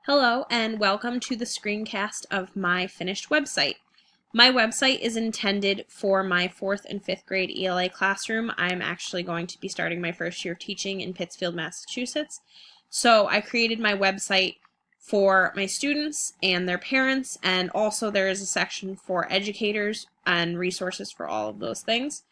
Hello and welcome to the screencast of my finished website. My website is intended for my 4th and 5th grade ELA classroom. I'm actually going to be starting my first year of teaching in Pittsfield, Massachusetts. So I created my website for my students and their parents, and also there is a section for educators and resources for all of those things.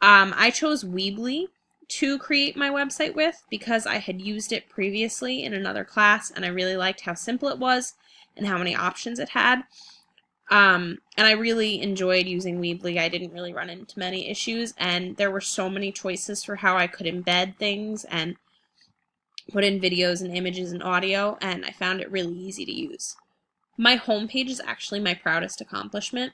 I chose Weebly to create my website with because I had used it previously in another class and I really liked how simple it was and how many options it had. And I really enjoyed using Weebly. I didn't really run into many issues, and there were so many choices for how I could embed things and put in videos and images and audio, and I found it really easy to use. My homepage is actually my proudest accomplishment.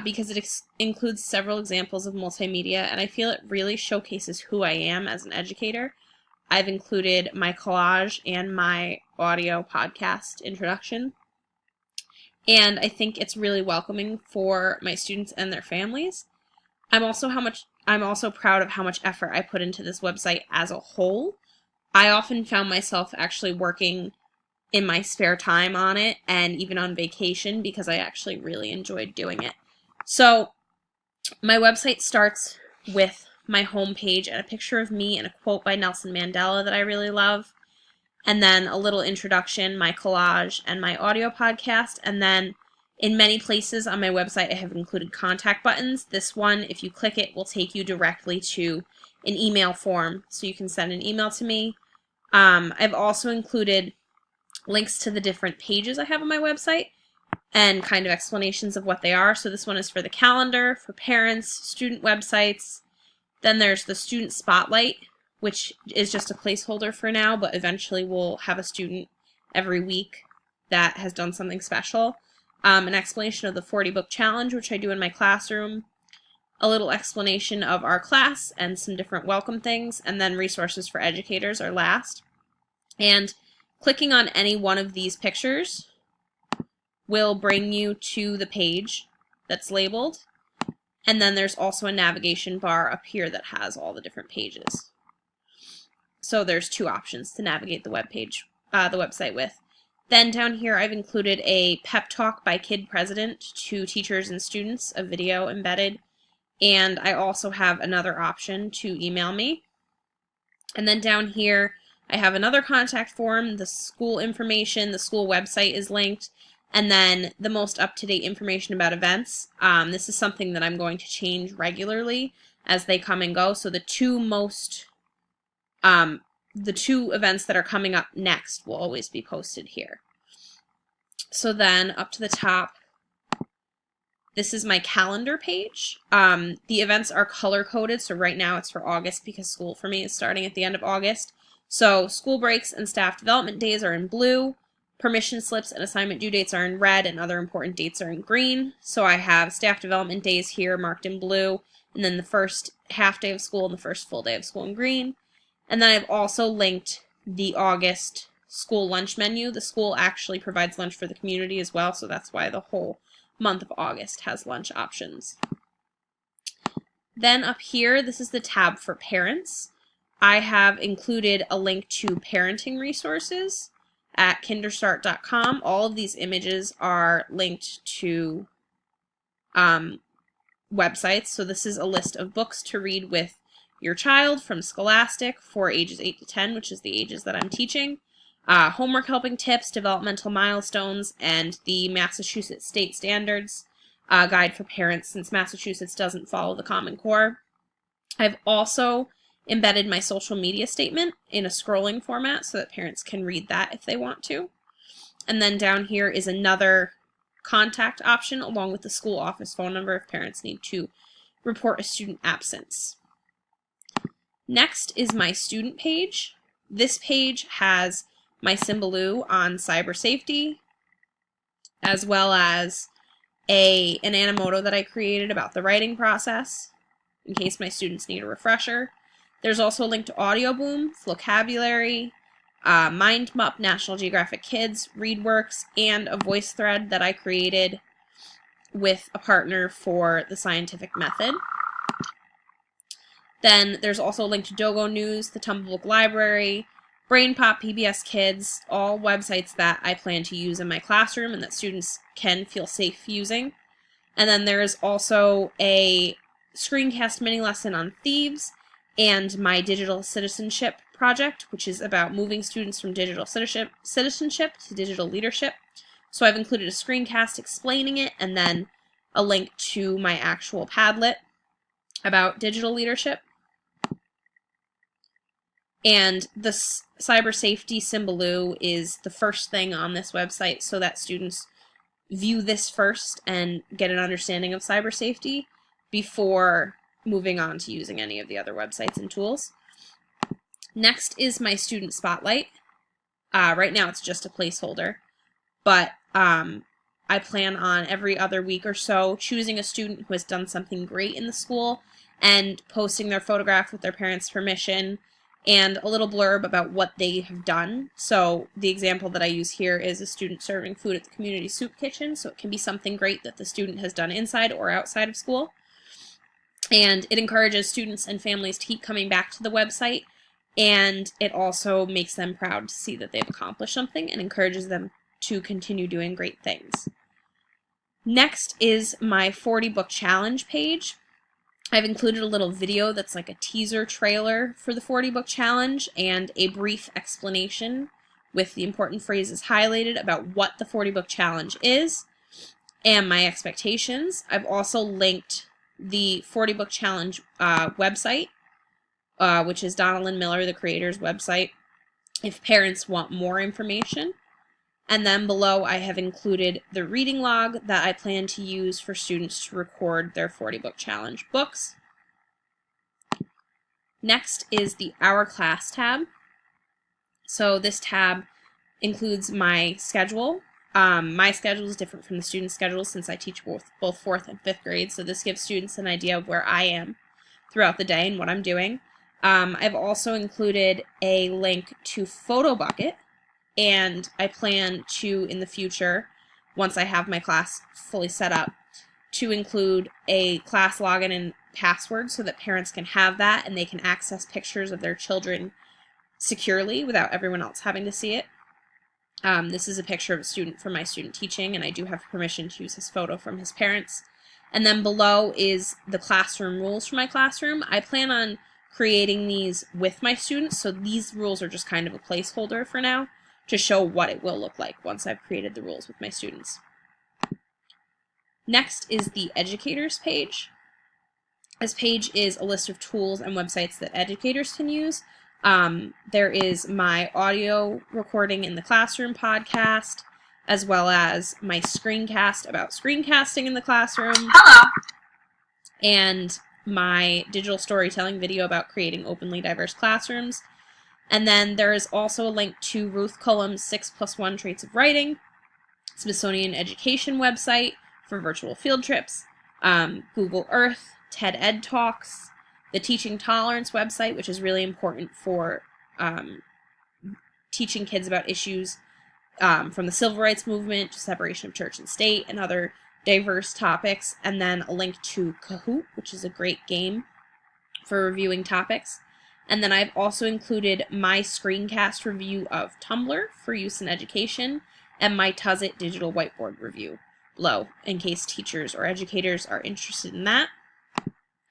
Because it includes several examples of multimedia, and I feel it really showcases who I am as an educator. I've included my collage and my audio podcast introduction, and I think it's really welcoming for my students and their families. I'm also proud of how much effort I put into this website as a whole. I often found myself actually working in my spare time on it and even on vacation because I actually really enjoyed doing it. So my website starts with my homepage and a picture of me and a quote by Nelson Mandela that I really love, and then a little introduction, my collage, and my audio podcast. And then in many places on my website I have included contact buttons. This one, if you click it, will take you directly to an email form so you can send an email to me. I've also included links to the different pages I have on my website and kind of explanations of what they are. So this one is for the calendar, for parents, student websites. Then there's the student spotlight, which is just a placeholder for now, but eventually we'll have a student every week that has done something special. An explanation of the 40 book challenge, which I do in my classroom. A little explanation of our class and some different welcome things, and then resources for educators are last. And clicking on any one of these pictures will bring you to the page that's labeled, and then there's also a navigation bar up here that has all the different pages. So there's two options to navigate the website with. Then down here I've included a pep talk by Kid President to teachers and students, a video embedded, and I also have another option to email me. And then down here I have another contact form, the school information, the school website is linked, and then the most up-to-date information about events. This is something that I'm going to change regularly as they come and go. So the two events that are coming up next will always be posted here. So then up to the top, this is my calendar page. The events are color-coded, so right now it's for August because school for me is starting at the end of August. So school breaks and staff development days are in blue. Permission slips and assignment due dates are in red, and other important dates are in green. So I have staff development days here marked in blue, and then the first half day of school and the first full day of school in green. And then I've also linked the August school lunch menu. The school actually provides lunch for the community as well, so that's why the whole month of August has lunch options. Then up here, this is the tab for parents. I have included a link to parenting resources at kinderstart.com. All of these images are linked to websites. So this is a list of books to read with your child from Scholastic for ages 8 to 10, which is the ages that I'm teaching. Homework helping tips, developmental milestones, and the Massachusetts State Standards guide for parents, since Massachusetts doesn't follow the Common Core. I've also embedded my social media statement in a scrolling format so that parents can read that if they want to. And then down here is another contact option along with the school office phone number if parents need to report a student absence. Next is my student page. This page has my Symbaloo on cyber safety, as well as an Animoto that I created about the writing process in case my students need a refresher. There's also a link to Audio Boom, vocabulary, MindMup, National Geographic Kids, ReadWorks, and a voice thread that I created with a partner for the scientific method. Then there's also a link to Dogo News, the Tumblebook Library, Brain Pop, PBS Kids, all websites that I plan to use in my classroom and that students can feel safe using. And then there is also a screencast mini lesson on thieves and my digital citizenship project, which is about moving students from digital citizenship to digital leadership. So I've included a screencast explaining it and then a link to my actual Padlet about digital leadership. And the cyber safety Symbaloo is the first thing on this website so that students view this first and get an understanding of cyber safety before moving on to using any of the other websites and tools. Next is my student spotlight. Right now it's just a placeholder, but I plan on every other week or so choosing a student who has done something great in the school and posting their photograph with their parents' permission and a little blurb about what they have done. So the example that I use here is a student serving food at the community soup kitchen, so it can be something great that the student has done inside or outside of school. And it encourages students and families to keep coming back to the website, and it also makes them proud to see that they've accomplished something and encourages them to continue doing great things. Next is my 40 book challenge page. I've included a little video that's like a teaser trailer for the 40 book challenge and a brief explanation with the important phrases highlighted about what the 40 book challenge is and my expectations. I've also linked the 40 book challenge website, which is Donna Lynn Miller, the creator's website, if parents want more information. And then below I have included the reading log that I plan to use for students to record their 40 book challenge books. Next is the Our Class tab. So this tab includes my schedule. My schedule is different from the student schedule since I teach both 4th and 5th grade, so this gives students an idea of where I am throughout the day and what I'm doing. I've also included a link to PhotoBucket, and I plan to, in the future, once I have my class fully set up, to include a class login and password so that parents can have that and they can access pictures of their children securely without everyone else having to see it. This is a picture of a student from my student teaching, and I do have permission to use his photo from his parents. And then below is the classroom rules for my classroom. I plan on creating these with my students, so these rules are just kind of a placeholder for now to show what it will look like once I've created the rules with my students. Next is the educators page. This page is a list of tools and websites that educators can use. There is my audio recording in the classroom podcast, as well as my screencast about screencasting in the classroom. Hello. And my digital storytelling video about creating openly diverse classrooms. And then there is also a link to Ruth Cullum's 6+1 Traits of Writing, Smithsonian Education website for virtual field trips, Google Earth, TED Ed Talks, the Teaching Tolerance website, which is really important for teaching kids about issues from the civil rights movement to separation of church and state and other diverse topics, and then a link to Kahoot, which is a great game for reviewing topics. And then I've also included my screencast review of Tumblr for use in education and my Tuzit digital whiteboard review below in case teachers or educators are interested in that.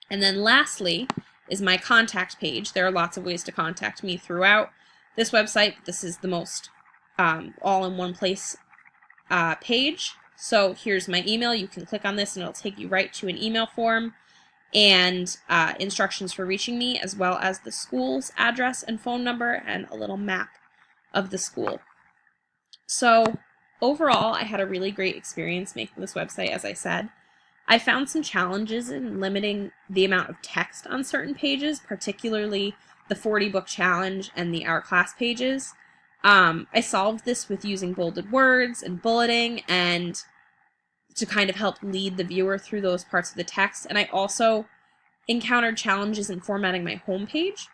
And then lastly is my contact page. There are lots of ways to contact me throughout this website. This is the most all-in-one place page. So here's my email. You can click on this and it'll take you right to an email form and instructions for reaching me, as well as the school's address and phone number and a little map of the school. So overall, I had a really great experience making this website, as I said. I found some challenges in limiting the amount of text on certain pages, particularly the 40 book challenge and the Our Class pages. I solved this with using bolded words and bulleting and to kind of help lead the viewer through those parts of the text. And I also encountered challenges in formatting my homepage.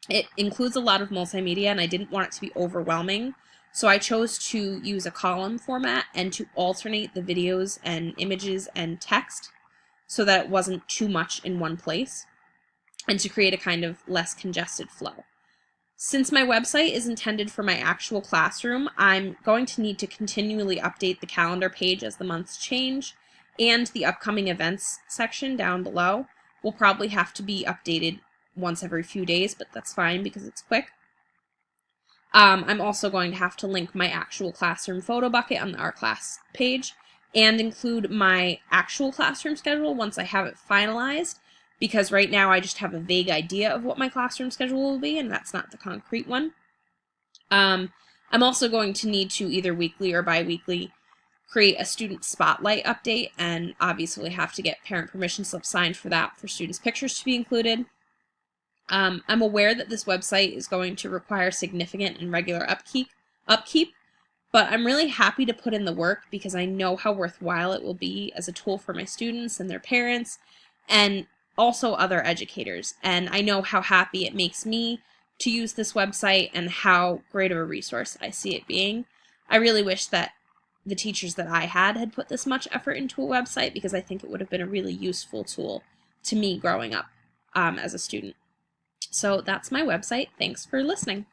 It includes a lot of multimedia and I didn't want it to be overwhelming. So I chose to use a column format and to alternate the videos and images and text so that it wasn't too much in one place and to create a kind of less congested flow. Since my website is intended for my actual classroom, I'm going to need to continually update the calendar page as the months change, and the upcoming events section down below will probably have to be updated once every few days, but that's fine because it's quick. I'm also going to have to link my actual classroom photo bucket on the Art Class page and include my actual classroom schedule once I have it finalized, because right now I just have a vague idea of what my classroom schedule will be, and that's not the concrete one. I'm also going to need to either weekly or bi-weekly create a student spotlight update, and obviously have to get parent permission slips signed for that for students' pictures to be included. I'm aware that this website is going to require significant and regular upkeep, but I'm really happy to put in the work because I know how worthwhile it will be as a tool for my students and their parents and also other educators. And I know how happy it makes me to use this website and how great of a resource I see it being. I really wish that the teachers that I had put this much effort into a website, because I think it would have been a really useful tool to me growing up as a student. So that's my website. Thanks for listening.